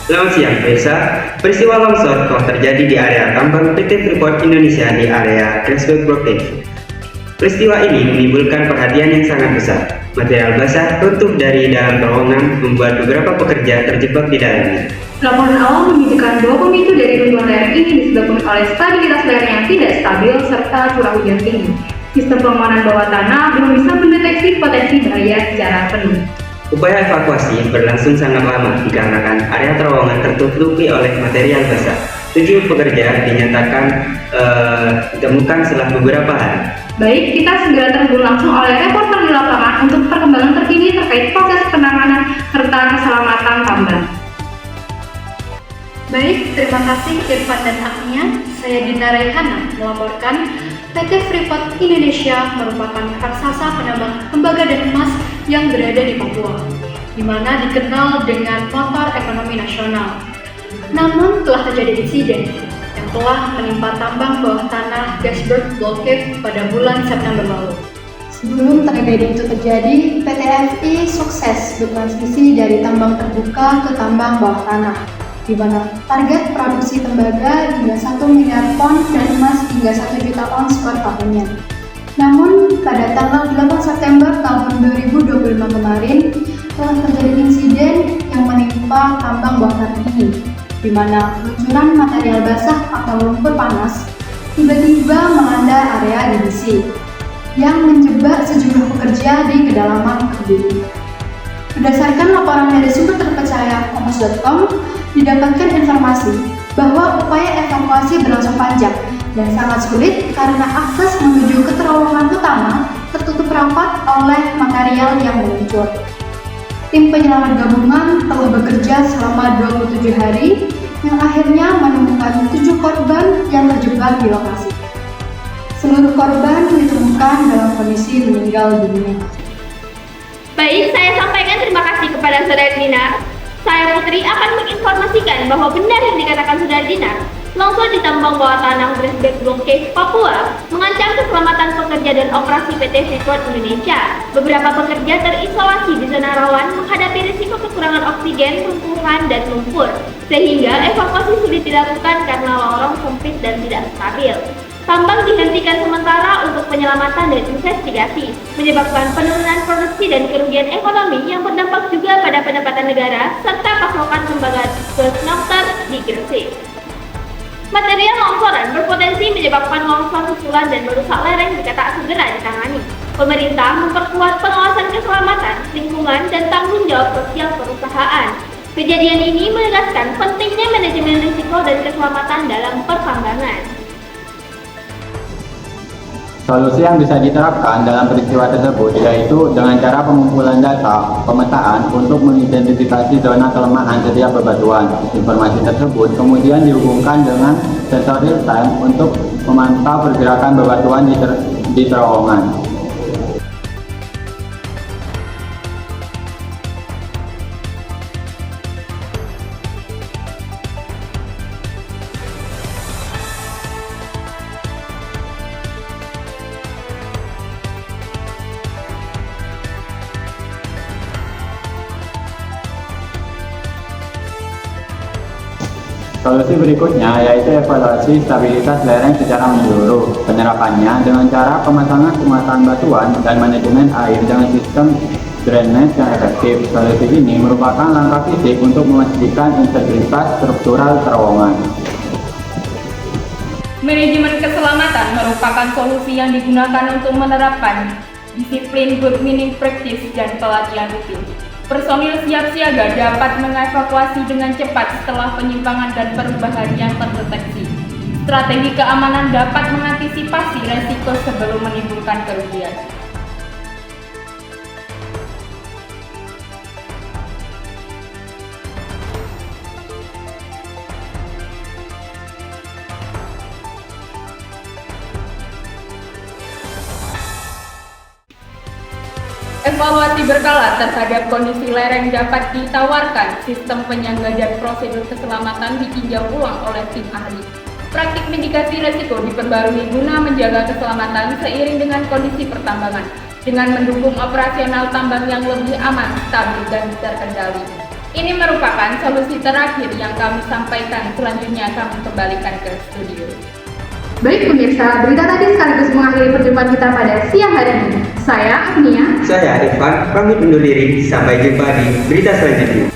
Selamat siang, Reza. Peristiwa longsor telah terjadi di area tambang PT Freeport Indonesia di area Grassberg Block Cave. Peristiwa ini menimbulkan perhatian yang sangat besar. Material basah runtuh dari dalam terowongan membuat beberapa pekerja terjebak di dalamnya. Laporan awal menunjukkan bahwa pemicu dari runtuhan lereng ini disebabkan oleh stabilitas lereng yang tidak stabil serta curah hujan tinggi. Sistem pengamanan bawah tanah belum bisa mendeteksi potensi bahaya secara penuh. Upaya evakuasi berlangsung sangat lama dikarenakan area terowongan tertutupi oleh material basah. 7 pekerja dinyatakan ditemukan setelah beberapa hari. Baik, kita segera terhubung langsung oleh reporter di lapangan untuk perkembangan terkini terkait proses penanganan serta keselamatan tambang. Baik, terima kasih Irfan dan Agnia. Saya Dina Raihana melaporkan PT Freeport Indonesia merupakan raksasa penambang tembaga dan emas yang berada di Papua, di mana dikenal dengan motor ekonomi nasional. Namun telah terjadi insiden yang telah menimpa tambang bawah tanah Grassberg Block Cave pada bulan September lalu. Sebelum tragedi itu terjadi, PT FI sukses bertransisi dari tambang terbuka ke tambang bawah tanah, di mana target produksi tembaga hingga 1 miliar ton dan emas hingga 1 juta ons per tahunnya. Namun, pada tanggal 8 September tahun 2025 kemarin, telah terjadi insiden yang menimpa tambang bawah tanah ini, di mana luncuran material basah atau lumpur panas tiba-tiba melanda area divisi, yang menjebak sejumlah pekerja di kedalaman bumi. Berdasarkan laporan dari sumber terpercaya kompas.com, didapatkan informasi bahwa upaya evakuasi berlangsung panjang dan sangat sulit karena akses menuju ke terowongan utama tertutup rapat oleh material yang meluncur. Tim penyelamat gabungan telah bekerja selama 27 hari yang akhirnya menemukan 7 korban yang terjebak di lokasi. Seluruh korban ditemukan dalam kondisi meninggal dunia. Baik, saya sampaikan terima kasih kepada Saudara Dinar. Saya Putri akan menginformasikan bahwa benar yang dikatakan Saudara Dinar. Longsor di tambang bawah tanah Grassberg Block Cave, Papua mengancam keselamatan pekerja dan operasi PT Freeport Indonesia. Beberapa pekerja terisolasi di zona rawan menghadapi risiko kekurangan oksigen, runtuhan, dan lumpur, sehingga evakuasi sulit dilakukan karena lorong sempit dan tidak stabil. Tambang dihentikan sementara untuk penyelamatan dan investigasi, menyebabkan penurunan produksi dan kerugian ekonomi yang berdampak juga pada pendapatan negara serta pasokan tembaga ke smelter di Gresik. Material longsoran berpotensi menyebabkan longsor susulan dan merusak lereng jika tak segera ditangani. Pemerintah memperkuat pengawasan keselamatan, lingkungan, dan tanggung jawab sosial perusahaan. Kejadian ini menegaskan pentingnya manajemen risiko dan keselamatan dalam pertambangan. Solusi yang bisa diterapkan dalam peristiwa tersebut yaitu dengan cara pengumpulan data pemetaan untuk mengidentifikasi zona kelemahan setiap bebatuan. Informasi tersebut kemudian dihubungkan dengan sensor real time untuk memantau pergerakan bebatuan di terowongan. Solusi berikutnya yaitu evaluasi stabilitas lereng secara menyeluruh. Penerapannya dengan cara pemasangan pemetaan batuan dan manajemen air dengan sistem drainase yang efektif. Solusi ini merupakan langkah fisik untuk memastikan integritas struktural terowongan. Manajemen keselamatan merupakan solusi yang digunakan untuk menerapkan disiplin good mining practice dan pelatihan rutin. Personil siap siaga dapat mengevakuasi dengan cepat setelah penyimpangan dan perubahan yang terdeteksi. Strategi keamanan dapat mengantisipasi resiko sebelum menimbulkan kerugian. Evaluasi berkala terhadap kondisi lereng dapat ditawarkan. Sistem penyangga dan prosedur keselamatan ditinjau ulang oleh tim ahli. Praktik mitigasi risiko diperbarui guna menjaga keselamatan seiring dengan kondisi pertambangan, dengan mendukung operasional tambang yang lebih aman, stabil, dan terkendali. Ini merupakan solusi terakhir yang kami sampaikan. Selanjutnya kami kembalikan ke studio. Baik pemirsa, berita tadi sekaligus mengakhiri perjumpaan kita pada siang hari ini. Saya Agnia. Saya Irfan, pamit undur diri. Sampai jumpa di berita selanjutnya.